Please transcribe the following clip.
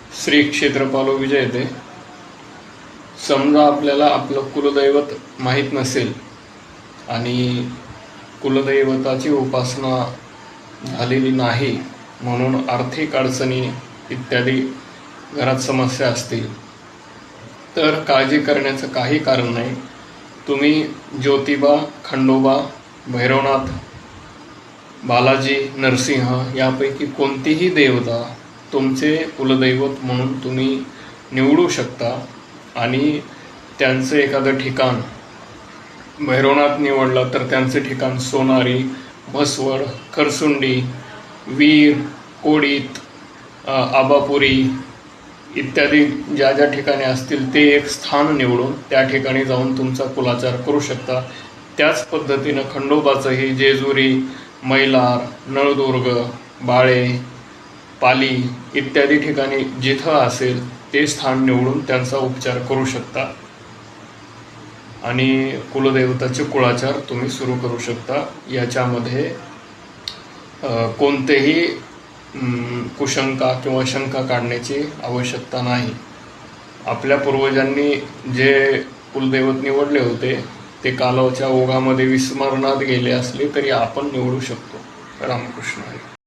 श्री क्षेत्रपालो विजयते। समजा आपल्याला आपलं कुलदैवत माहीत नसेल आणि कुलदैवताची उपासना झालेली नाही म्हणून आर्थिक अडचणी इत्यादी घरात समस्या असतील तर काळजी करण्याचं काही कारण नाही। तुम्ही ज्योतिबा, खंडोबा, भैरवनाथ, बालाजी, नरसिंह यापैकी कोणतीही देवता तुमचे कुलदैवत म्हणून तुम्ही निवडू शकता आणि त्यांचं एखादं ठिकाण भैरवनाथ निवडलं तर त्यांचे ठिकाण सोनारी, म्हसवड, खरसुंडी, वीर, कोडीत, आबापुरी इत्यादी ज्या ज्या ठिकाणी असतील ते एक स्थान निवडून त्या ठिकाणी जाऊन तुमचा कुलाचार करू शकता। त्याच पद्धतीनं खंडोबाचंही जेजुरी, मैलार, नळदुर्ग, बाळे, पाली इत्यादी ठिकाणी जिथं असेल ते स्थान निवडून त्यांचा उपचार करू शकता आणि कुलदेवताचे कुळाचार तुम्ही सुरू करू शकता। याच्यामध्ये कोणतेही कुशंका किंवा शंका काढण्याची आवश्यकता नाही। आपल्या पूर्वजांनी जे कुलदैवत निवडले होते ते कालाच्या ओघामध्ये विस्मरणात गेले असले तरी आपण निवडू शकतो। रामकृष्ण हरी।